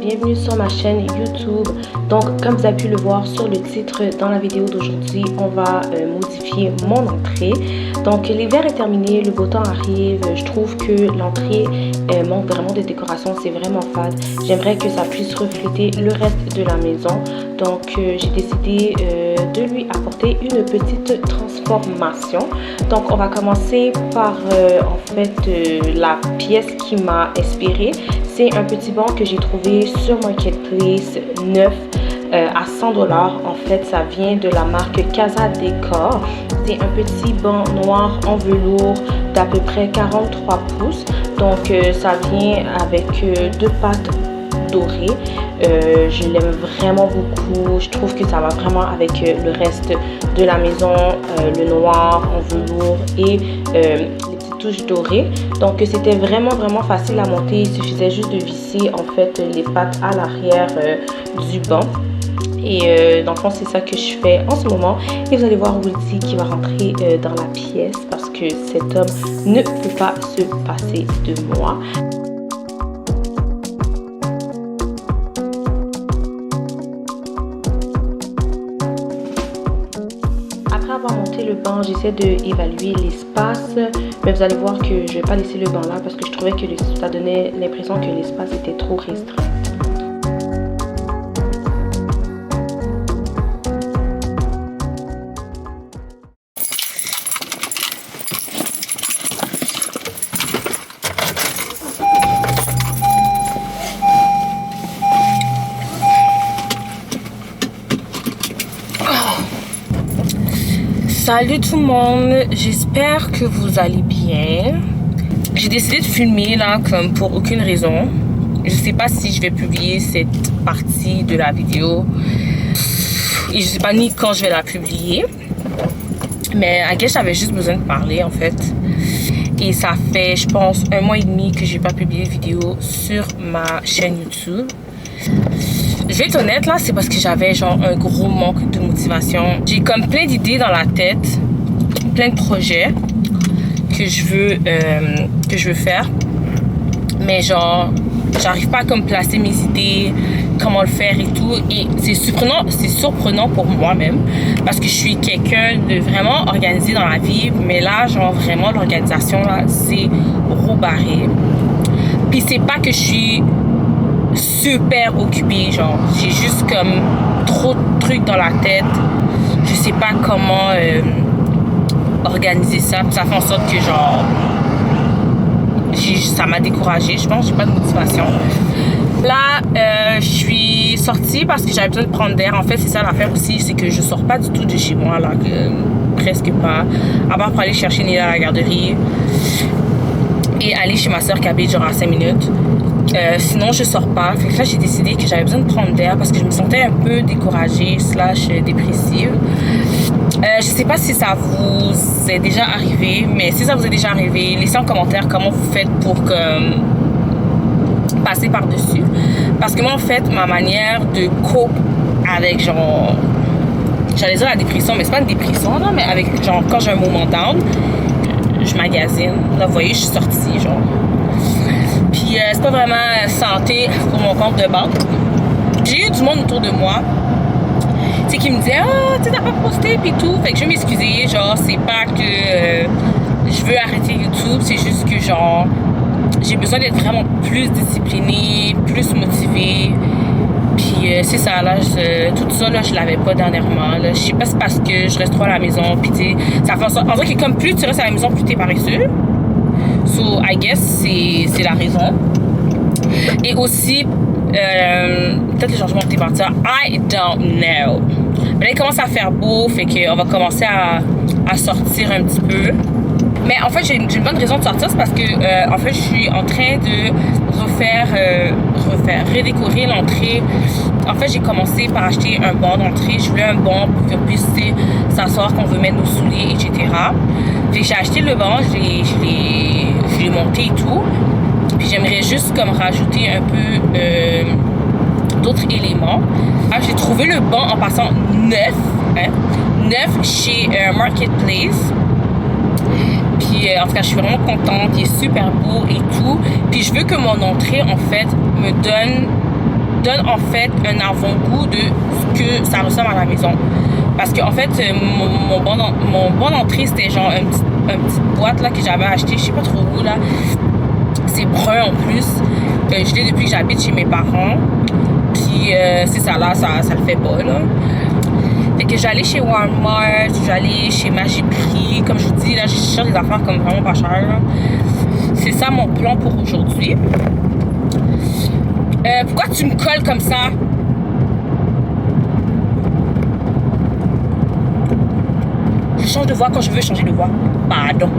bienvenue sur ma chaîne YouTube. Donc comme vous avez pu le voir sur le titre dans la vidéo d'aujourd'hui, on va modifier mon entrée. Donc l'hiver est terminé, le beau temps arrive, je trouve que l'entrée manque vraiment de décoration, c'est vraiment fade. J'aimerais que ça puisse refléter le reste de la maison. Donc j'ai décidé de lui apporter une petite transformation. Donc on va commencer par en fait la pièce qui m'a inspirée. C'est un petit banc que j'ai trouvé sur Marketplace neuf à 100 $. En fait, ça vient de la marque Casa Decor. C'est un petit banc noir en velours d'à peu près 43 pouces. Donc, ça vient avec deux pattes dorées. Je l'aime vraiment beaucoup. Je trouve que ça va vraiment avec le reste de la maison, le noir en velours et les touches dorées. Donc c'était vraiment facile à monter. Il suffisait juste de visser en fait les pattes à l'arrière du banc. Et dans le fond, c'est ça que je fais en ce moment. Et vous allez voir Woody qui va rentrer dans la pièce parce que cet homme ne peut pas se passer de moi. Après avoir monté le banc, j'essaie d'évaluer l'espace. Mais vous allez voir que je ne vais pas laisser le banc là parce que je trouvais que ça donnait l'impression que l'espace était trop restreint. Salut tout le monde, j'espère que vous allez bien. J'ai décidé de filmer là comme pour aucune raison. Je sais pas si je vais publier cette partie de la vidéo et je sais pas ni quand je vais la publier. Mais à guess j'avais juste besoin de parler en fait. Et ça fait je pense 1 mois et demi que j'ai pas publié de vidéo sur ma chaîne YouTube. Je vais être honnête là, c'est parce que j'avais genre un gros manque de motivation. J'ai comme plein d'idées dans la tête, plein de projets que je veux faire. Mais genre, j'arrive pas à comme placer mes idées, comment le faire et tout. Et c'est surprenant pour moi-même parce que je suis quelqu'un de vraiment organisé dans la vie. Mais là, genre vraiment l'organisation là, c'est rebarré. Puis c'est pas que je suis super occupée, genre j'ai juste comme trop de trucs dans la tête, je sais pas comment organiser ça, puis ça fait en sorte que genre ça m'a découragée, je pense que j'ai pas de motivation. Là je suis sortie parce que j'avais besoin de prendre d'air. En fait c'est ça l'affaire aussi, c'est que je sors pas du tout de chez moi là, presque pas, à part pour aller chercher Nina à la garderie et aller chez ma soeur qui habite genre à 5 minutes. Sinon je sors pas. Fait que là j'ai décidé que j'avais besoin de prendre d'air parce que je me sentais un peu découragée / dépressive. Je sais pas si ça vous est déjà arrivé, mais si ça vous est déjà arrivé, laissez en commentaire comment vous faites pour passer par dessus. Parce que moi en fait ma manière de cope avec genre, j'allais dire la dépression, mais c'est pas une dépression là, mais avec genre quand j'ai un moment down, je magasine. Là vous voyez je suis sortie genre. Puis c'est pas vraiment santé pour mon compte de banque. J'ai eu du monde autour de moi, tu sais, qui me disait ah, tu t'as pas posté puis tout. Fait que je vais m'excuser, genre c'est pas que je veux arrêter YouTube, c'est juste que genre j'ai besoin d'être vraiment plus disciplinée, plus motivée. Puis c'est ça là, tout ça là je l'avais pas dernièrement là. Je sais pas si c'est parce que je reste trop à la maison puis tu sais, ça fait en sorte, en vrai que comme plus tu restes à la maison plus t'es paresseux. So, I guess c'est la raison. Et aussi, peut-être le changement de température, I don't know. Mais là, il commence à faire beau, fait qu'on va commencer à sortir un petit peu. Mais en fait, j'ai une bonne raison de sortir, c'est parce que, en fait, je suis en train de redécorer l'entrée. En fait, j'ai commencé par acheter un banc d'entrée. Je voulais un banc pour qu'on puisse s'asseoir, qu'on veut mettre nos souliers, etc. Fait que j'ai acheté le banc, je l'ai monté et tout. Puis j'aimerais juste comme rajouter un peu d'autres éléments. Alors, j'ai trouvé le banc en passant neuf chez Marketplace. Puis en tout cas, je suis vraiment contente. Il est super beau et tout. Puis je veux que mon entrée, en fait, me donne donne en fait un avant-goût de ce que ça ressemble à la maison. Parce que en fait, mon bon d'entrée, c'était genre une petite boîte là que j'avais acheté, je sais pas trop où là. C'est brun en plus. Je l'ai depuis que j'habite chez mes parents. Puis c'est ça là, ça le fait pas là. Fait que j'allais chez Walmart, j'allais chez Magiprix. Comme je vous dis, là, je cherche des affaires comme vraiment pas chères. C'est ça mon plan pour aujourd'hui. Pourquoi tu me colles comme ça? Je change de voix quand je veux changer de voix. Pardon.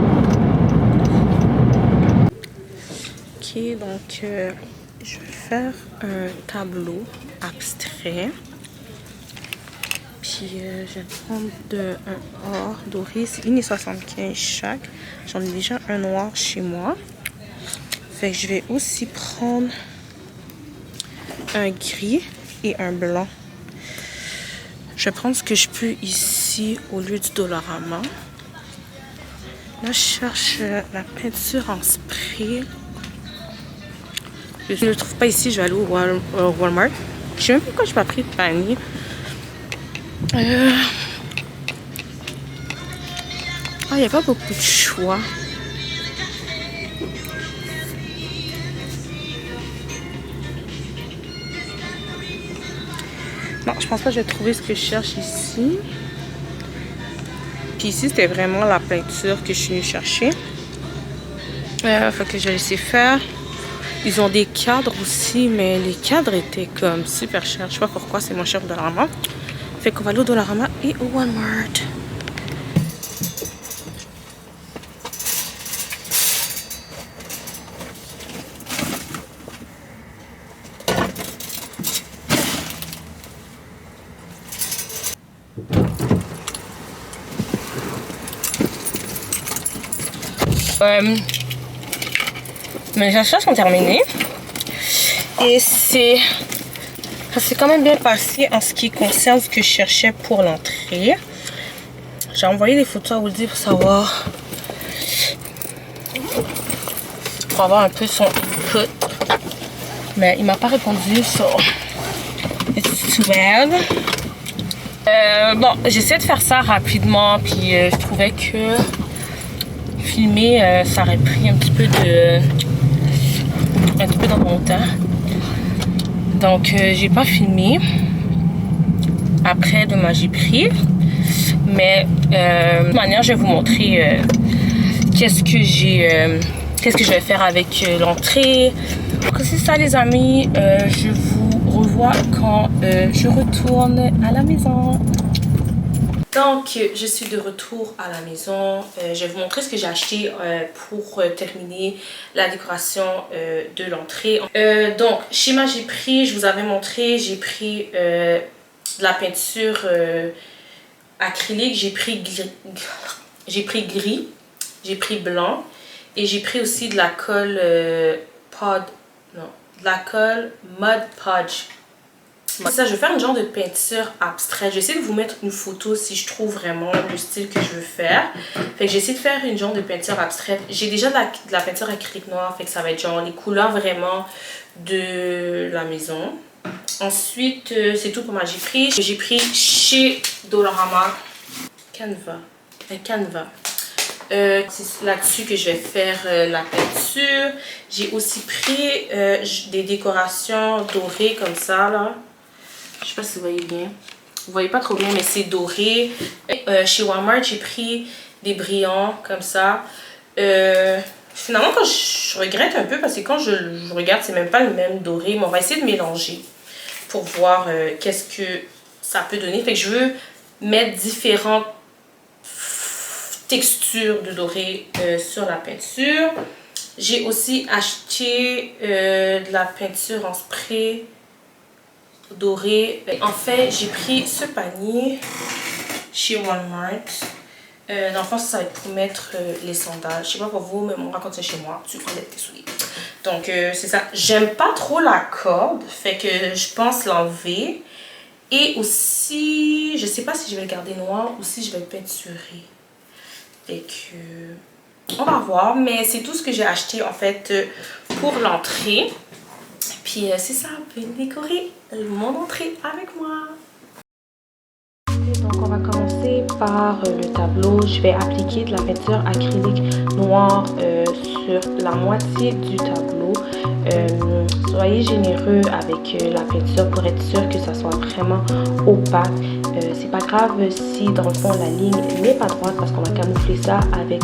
Ok, donc je vais faire un tableau abstrait. Puis je vais prendre un or doré. C'est 1,75 chaque. J'en ai déjà un noir chez moi. Fait que je vais aussi prendre un gris et un blanc. Je vais prendre ce que je peux ici au lieu du Dollarama. Là, je cherche la peinture en spray. Je ne le trouve pas ici, je vais aller au Walmart. Je sais même pas pourquoi je n'ai pas pris de panier. Ah, il n'y a pas beaucoup de choix. Non, je pense pas que je vais trouver ce que je cherche ici. Puis ici, c'était vraiment la peinture que je suis venue chercher. Fait que je vais laisser faire. Ils ont des cadres aussi, mais les cadres étaient comme super chers. Je sais pas pourquoi, c'est moins cher au Dollarama. Fait qu'on va aller au Dollarama et au Walmart. Mes achats sont terminés. Et ça s'est quand même bien passé en ce qui concerne ce que je cherchais pour l'entrée. J'ai envoyé des photos à Woody pour savoir, pour avoir un peu son input. Mais il m'a pas répondu sur it's too bad. Bon, j'essaie de faire ça rapidement, puis je trouvais que filmer, ça aurait pris un petit peu dans mon temps. Donc j'ai pas filmé après de Magiprix, mais de toute manière je vais vous montrer qu'est-ce que je vais faire avec l'entrée. Donc c'est ça les amis, je vous revois quand je retourne à la maison. Donc, je suis de retour à la maison. Je vais vous montrer ce que j'ai acheté pour terminer la décoration de l'entrée. Donc, chez Magiprix, je vous avais montré, j'ai pris de la peinture acrylique, j'ai pris gris, j'ai pris blanc et j'ai pris aussi de la colle de la colle Mod Podge. Ça, je vais faire un genre de peinture abstraite. Je vais essayer de vous mettre une photo si je trouve vraiment le style que je veux faire. Fait que j'essaie de faire une genre de peinture abstraite. J'ai déjà de la peinture acrylique noire. Fait que ça va être genre les couleurs vraiment de la maison. Ensuite, c'est tout pour moi. J'ai pris chez Dollarama Canva. C'est là-dessus que je vais faire la peinture. J'ai aussi pris des décorations dorées comme ça là. Je sais pas si vous voyez bien. Vous voyez pas trop bien, mais c'est doré. Chez Walmart, j'ai pris des brillants comme ça. Finalement, quand je regrette un peu parce que quand je regarde, c'est même pas le même doré. Mais on va essayer de mélanger pour voir qu'est-ce que ça peut donner. Fait que je veux mettre différentes textures de doré sur la peinture. J'ai aussi acheté de la peinture en spray doré. En fait, j'ai pris ce panier chez Walmart. Dans le fond, ça va être pour mettre les sandales. Je sais pas pour vous, mais mon quand c'est chez moi, tu enlèves tes souliers. Donc, c'est ça. J'aime pas trop la corde, fait que je pense l'enlever. Et aussi, je sais pas si je vais le garder noir ou si je vais le peinturer. Fait que, on va voir. Mais c'est tout ce que j'ai acheté, en fait, pour l'entrée. Puis c'est ça, venez décorer mon entrée avec moi. Donc on va commencer par le tableau. Je vais appliquer de la peinture acrylique noire sur la moitié du tableau. Soyez généreux avec la peinture pour être sûr que ça soit vraiment opaque. C'est pas grave si dans le fond la ligne n'est pas droite parce qu'on va camoufler ça avec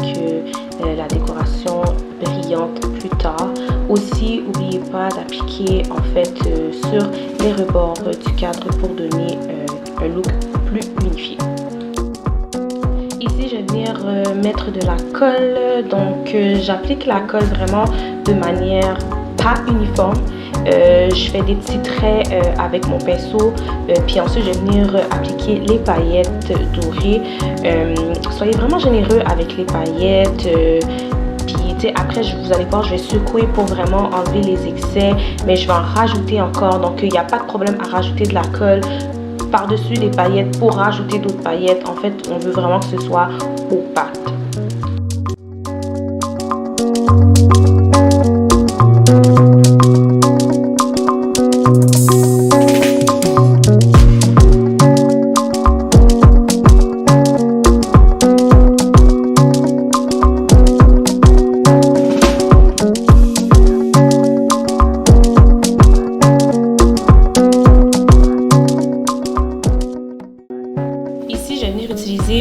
la décoration brillante plus tard. Aussi, n'oubliez pas d'appliquer en fait sur les rebords du cadre pour donner un look plus unifié. Ici, je vais venir mettre de la colle. Donc, j'applique la colle vraiment de manière pas uniforme. Je fais des petits traits avec mon pinceau. Puis ensuite, je vais venir appliquer les paillettes dorées. Soyez vraiment généreux avec les paillettes. Puis après, vous allez voir, je vais secouer pour vraiment enlever les excès. Mais je vais en rajouter encore. Donc, il n'y a pas de problème à rajouter de la colle par-dessus les paillettes pour rajouter d'autres paillettes. En fait, on veut vraiment que ce soit opaque.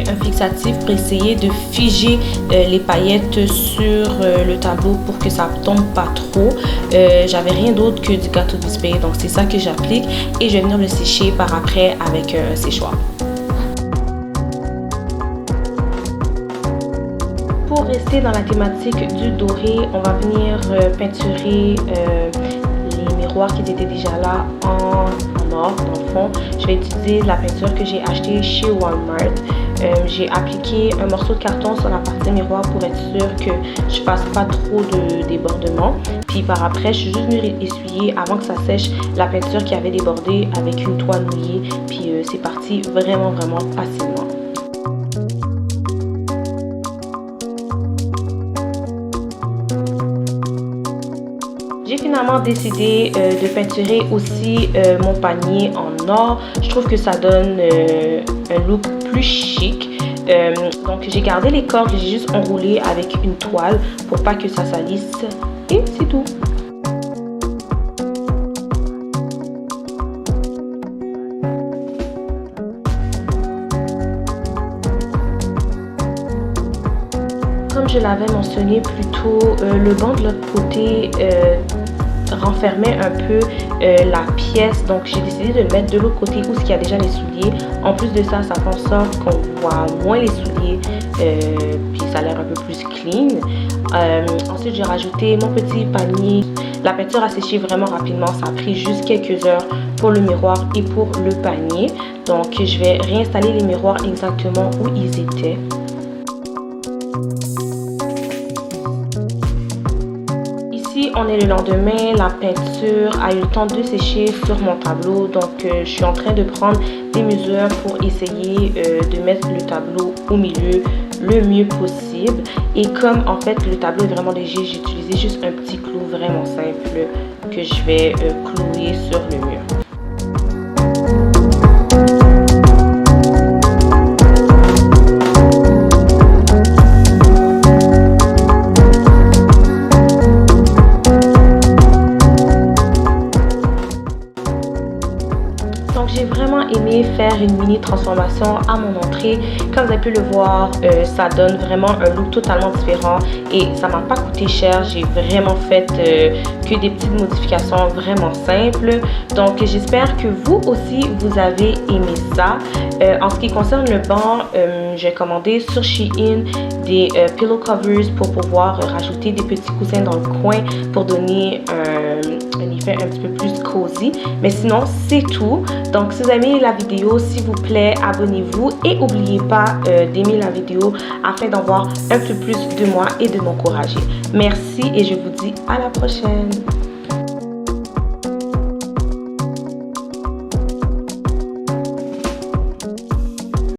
Un fixatif pour essayer de figer les paillettes sur le tableau pour que ça tombe pas trop. J'avais rien d'autre que du gâteau Bisbee, donc c'est ça que j'applique et je vais venir le sécher par après avec un séchoir. Pour rester dans la thématique du doré, on va venir peinturer les miroirs qui étaient déjà là en or dans le fond. Je vais utiliser la peinture que j'ai achetée chez Walmart. J'ai appliqué un morceau de carton sur la partie miroir pour être sûr que je fasse pas trop de débordement. Puis par après, je suis juste venue essuyer avant que ça sèche la peinture qui avait débordé avec une toile mouillée. Puis c'est parti vraiment facilement. J'ai finalement décidé de peinturer aussi mon panier en or. Je trouve que ça donne un look plus chic. Donc j'ai gardé les cordes, j'ai juste enroulé avec une toile pour pas que ça salisse. Et c'est tout. Comme je l'avais mentionné plus tôt, le banc de l'autre côté renfermait un peu la pièce, donc j'ai décidé de le mettre de l'autre côté où il y a déjà les souliers. En plus de ça, ça fait en sorte qu'on voit moins les souliers, puis ça a l'air un peu plus clean. Ensuite, j'ai rajouté mon petit panier. La peinture a séché vraiment rapidement, ça a pris juste quelques heures pour le miroir et pour le panier. Donc je vais réinstaller les miroirs exactement où ils étaient. Ici, on est le lendemain, la peinture a eu le temps de sécher sur mon tableau, donc je suis en train de prendre des mesures pour essayer de mettre le tableau au milieu le mieux possible. Et comme en fait le tableau est vraiment léger, j'ai utilisé juste un petit clou vraiment simple que je vais clouer sur le mur. Donc j'ai vraiment aimé faire une mini transformation à mon entrée. Comme vous avez pu le voir, ça donne vraiment un look totalement différent et ça m'a pas coûté cher. J'ai vraiment fait que des petites modifications vraiment simples. Donc j'espère que vous aussi vous avez aimé ça. En ce qui concerne le banc, j'ai commandé sur Shein des pillow covers pour pouvoir rajouter des petits coussins dans le coin pour donner un effet un petit peu plus cosy. Mais sinon c'est tout. Donc si vous avez aimé la vidéo, s'il vous plaît, abonnez-vous et n'oubliez pas d'aimer la vidéo afin d'en voir un peu plus de moi et de m'encourager. Merci et je vous dis à la prochaine.